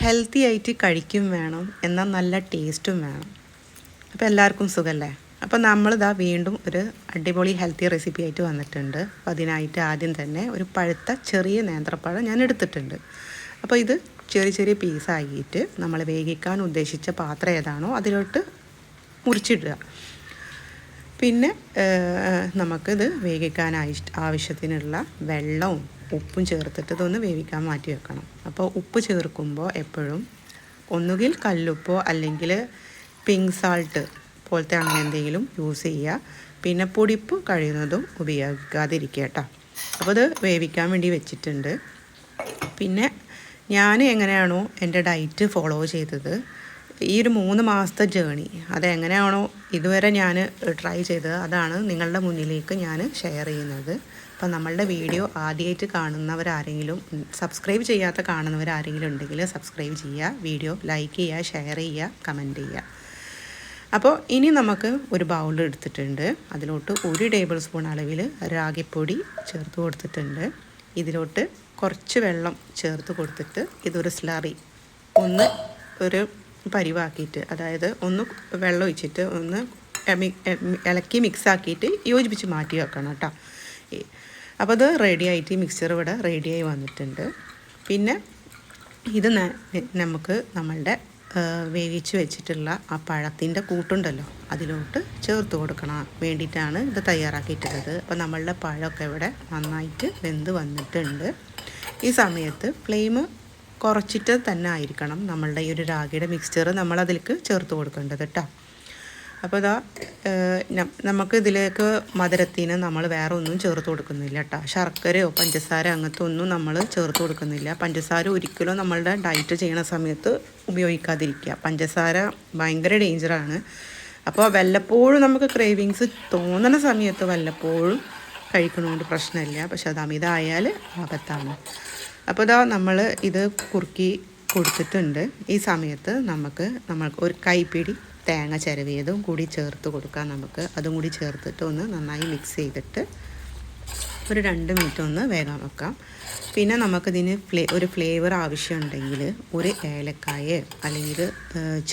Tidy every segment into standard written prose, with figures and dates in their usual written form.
Healthy ആയിട്ട് കഴിക്കും വേണം, എന്നാൽ നല്ല ടേസ്റ്റും വേണം. അപ്പോൾ എല്ലാവർക്കും സുഖമല്ലേ? അപ്പോൾ നമ്മളിതാ വീണ്ടും ഒരു അടിപൊളി ഹെൽത്തി റെസിപ്പി ആയിട്ട് വന്നിട്ടുണ്ട്. അപ്പോൾ അതിനായിട്ട് ആദ്യം തന്നെ ഒരു പഴുത്ത ചെറിയ നേന്ത്രപ്പഴം ഞാൻ എടുത്തിട്ടുണ്ട്. അപ്പോൾ ഇത് ചെറിയ ചെറിയ പീസാക്കിയിട്ട് നമ്മൾ വേവിക്കാൻ ഉദ്ദേശിച്ച പാത്രം ഏതാണോ അതിലോട്ട് മുറിച്ചിടുക. പിന്നെ നമുക്കിത് വേവിക്കാനായി ആവശ്യത്തിനുള്ള വെള്ളവും ഉപ്പും ചേർത്തിട്ട് ഇതൊന്ന് വേവിക്കാൻ മാറ്റി വെക്കണം. അപ്പോൾ ഉപ്പ് ചേർക്കുമ്പോൾ എപ്പോഴും ഒന്നുകിൽ കല്ലുപ്പോ അല്ലെങ്കിൽ പിങ്ക് സാൾട്ട് പോലത്തെ അങ്ങനെ എന്തെങ്കിലും യൂസ് ചെയ്യുക. പിന്നെ പൊടിപ്പ് കഴിയുന്നതും ഉപയോഗിക്കാതിരിക്കുക കേട്ടോ. അപ്പോൾ ഇത് വേവിക്കാൻ വേണ്ടി വെച്ചിട്ടുണ്ട്. പിന്നെ ഞാൻ എങ്ങനെയാണോ എൻ്റെ ഡയറ്റ് ഫോളോ ചെയ്തത്, ഈ ഒരു 3 മാസത്തെ ജേണി അതെങ്ങനെയാണോ ഇതുവരെ ഞാൻ ട്രൈ ചെയ്തത്, അതാണ് നിങ്ങളുടെ മുന്നിലേക്ക് ഞാൻ ഷെയർ ചെയ്യുന്നത്. അപ്പോൾ നമ്മളുടെ വീഡിയോ ആദ്യമായിട്ട് കാണുന്നവരാരെങ്കിലും, സബ്സ്ക്രൈബ് ചെയ്യാത്ത കാണുന്നവരാരെങ്കിലും ഉണ്ടെങ്കിൽ സബ്സ്ക്രൈബ് ചെയ്യുക, വീഡിയോ ലൈക്ക് ചെയ്യുക, ഷെയർ ചെയ്യുക, കമൻറ്റ് ചെയ്യുക. അപ്പോൾ ഇനി നമുക്ക് ഒരു ബൗൾ എടുത്തിട്ടുണ്ട്. അതിലോട്ട് 1 ടേബിൾ സ്പൂൺ അളവിൽ രാഗിപ്പൊടി ചേർത്ത് കൊടുത്തിട്ടുണ്ട്. ഇതിലോട്ട് കുറച്ച് വെള്ളം ചേർത്ത് കൊടുത്തിട്ട് ഇതൊരു സ്ലറി ഒന്ന് ഒരു പരിവാക്കിയിട്ട്, അതായത് ഒന്ന് വെള്ളം ഒഴിച്ചിട്ട് ഒന്ന് ഇളക്കി മിക്സാക്കിയിട്ട് യോജിപ്പിച്ച് മാറ്റി വെക്കണം കേട്ടോ. അപ്പോൾ അത് റെഡിയായിട്ട് മിക്സ്ചർ ഇവിടെ റെഡിയായി വന്നിട്ടുണ്ട്. പിന്നെ ഇത് നമുക്ക് നമ്മളുടെ വേവിച്ച് വെച്ചിട്ടുള്ള ആ പഴത്തിൻ്റെ കൂട്ടുണ്ടല്ലോ അതിലോട്ട് ചേർത്ത് കൊടുക്കണം വേണ്ടിയിട്ടാണ് ഇത് തയ്യാറാക്കിയിട്ടുള്ളത്. അപ്പോൾ നമ്മളുടെ പഴമൊക്കെ ഇവിടെ നന്നായിട്ട് വെന്ത് വന്നിട്ടുണ്ട്. ഈ സമയത്ത് ഫ്ലെയിം കുറച്ചിട്ട് തന്നെ ആയിരിക്കണം നമ്മളുടെ ഈ ഒരു രാഗിയുടെ മിക്സ്ചർ നമ്മളതിലേക്ക് ചേർത്ത് കൊടുക്കേണ്ടത് കേട്ടോ. അപ്പോൾ ഇതാ നമുക്ക് ഇതിലേക്ക് മധുരത്തിന് നമ്മൾ വേറെ ഒന്നും ചേർത്ത് കൊടുക്കുന്നില്ല കേട്ടോ. ശർക്കരയോ പഞ്ചസാര അങ്ങനത്തെ ഒന്നും നമ്മൾ ചേർത്ത് കൊടുക്കുന്നില്ല. പഞ്ചസാര ഒരിക്കലും നമ്മളുടെ ഡയറ്റ് ചെയ്യണ സമയത്ത് ഉപയോഗിക്കാതിരിക്കുക. പഞ്ചസാര ഭയങ്കര ഡേഞ്ചറാണ്. അപ്പോൾ വല്ലപ്പോഴും നമുക്ക് ക്രേവിങ്സ് തോന്നുന്ന സമയത്ത് വല്ലപ്പോഴും കഴിക്കണോണ്ട് പ്രശ്നമില്ല. പക്ഷെ അത് അമിതമായാൽ ആപത്താണ്. അപ്പോൾ ഇതാ നമ്മൾ ഇത് കുറുക്കി കൊടുത്തിട്ടുണ്ട്. ഈ സമയത്ത് നമ്മൾക്ക് ഒരു കൈപ്പിടി തേങ്ങ ചിരവിയതും കൂടി ചേർത്ത് കൊടുക്കാം. നമുക്ക് അതും കൂടി ചേർത്തിട്ട് ഒന്ന് നന്നായി മിക്സ് ചെയ്തിട്ട് ഒരു 2 മിനിറ്റ് ഒന്ന് വേഗം വെക്കാം. പിന്നെ നമുക്കിതിന് ഒരു ഫ്ലേവർ ആവശ്യമുണ്ടെങ്കിൽ ഒരു ഏലക്കായ അല്ലെങ്കിൽ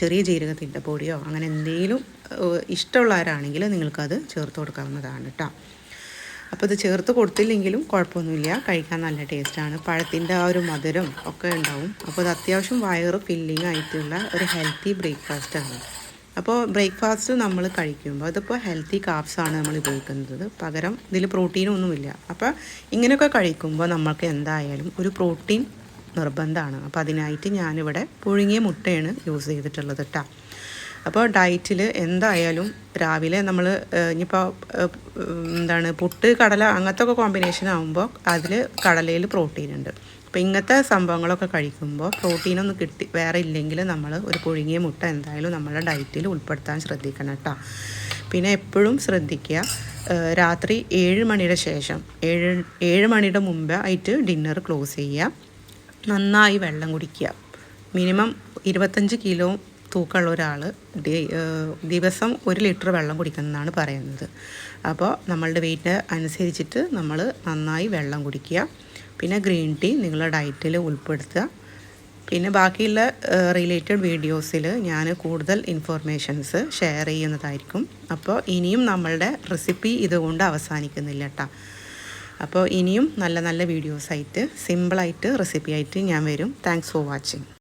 ചെറിയ ജീരകത്തിൻ്റെ പൊടിയോ അങ്ങനെ എന്തെങ്കിലും ഇഷ്ടമുള്ളവരാണെങ്കിൽ നിങ്ങൾക്കത് ചേർത്ത് കൊടുക്കാവുന്നതാണ് കേട്ടോ. അപ്പോൾ ഇത് ചേർത്ത് കൊടുത്തില്ലെങ്കിലും കുഴപ്പമൊന്നുമില്ല, കഴിക്കാൻ നല്ല ടേസ്റ്റാണ്. പഴത്തിൻ്റെ ആ ഒരു മധുരം ഒക്കെ ഉണ്ടാവും. അപ്പോൾ ഇത് അത്യാവശ്യം വയറ് ഫില്ലിംഗ് ആയിട്ടുള്ള ഒരു ഹെൽത്തി ബ്രേക്ക്ഫാസ്റ്റാണ്. അപ്പോൾ ബ്രേക്ക്ഫാസ്റ്റ് നമ്മൾ കഴിക്കുമ്പോൾ അതിപ്പോൾ ഹെൽത്തി കാർബ്സാണ് നമ്മൾ ഉപയോഗിക്കുന്നത്, പകരം ഇതിൽ പ്രോട്ടീനൊന്നുമില്ല. അപ്പോൾ ഇങ്ങനെയൊക്കെ കഴിക്കുമ്പോൾ നമ്മൾക്ക് എന്തായാലും ഒരു പ്രോട്ടീൻ നിർബന്ധമാണ്. അപ്പോൾ അതിനായിട്ട് ഞാനിവിടെ പുഴുങ്ങിയ മുട്ടയാണ് യൂസ് ചെയ്തിട്ടുള്ളത് കേട്ടോ. അപ്പോൾ ഡയറ്റിൽ എന്തായാലും രാവിലെ നമ്മൾ ഇനിയിപ്പോൾ പുട്ട് കടല അങ്ങനത്തെ ഒക്കെ കോമ്പിനേഷൻ ആകുമ്പോൾ അതിൽ കടലയിൽ പ്രോട്ടീൻ ഉണ്ട്. അപ്പോൾ ഇങ്ങനത്തെ സംഭവങ്ങളൊക്കെ കഴിക്കുമ്പോൾ പ്രോട്ടീനൊന്നും വേറെ ഇല്ലെങ്കിൽ നമ്മൾ ഒരു പുഴുങ്ങിയ മുട്ട എന്തായാലും നമ്മുടെ ഡയറ്റിൽ ഉൾപ്പെടുത്താൻ ശ്രദ്ധിക്കണം കേട്ടോ. പിന്നെ എപ്പോഴും ശ്രദ്ധിക്കുക, രാത്രി 7 മണിയുടെ ശേഷം 7 മണിയുടെ മുമ്പ് ആയിട്ട് ഡിന്നർ ക്ലോസ് ചെയ്യുക. നന്നായി വെള്ളം കുടിക്കുക. മിനിമം 25 കിലോ തൂക്കമുള്ള ഒരാൾ ദിവസം 1 ലിറ്റർ വെള്ളം കുടിക്കുന്നതാണ് പറയുന്നത്. അപ്പോൾ നമ്മളുടെ വെയിറ്റ് അനുസരിച്ചിട്ട് നമ്മൾ നന്നായി വെള്ളം കുടിക്കുക. പിന്നെ ഗ്രീൻ ടീ നിങ്ങളുടെ ഡയറ്റിൽ ഉൾപ്പെടുത്തുക. പിന്നെ ബാക്കിയുള്ള റിലേറ്റഡ് വീഡിയോസിൽ ഞാൻ കൂടുതൽ ഇൻഫോർമേഷൻസ് ഷെയർ ചെയ്യുന്നതായിരിക്കും. അപ്പോൾ ഇനിയും നമ്മളുടെ റെസിപ്പി ഇതുകൊണ്ട് അവസാനിക്കുന്നില്ല കേട്ടോ. അപ്പോൾ ഇനിയും നല്ല നല്ല വീഡിയോസായിട്ട് സിമ്പിളായിട്ട് റെസിപ്പി ആയിട്ട് ഞാൻ വരും. Thanks for watching.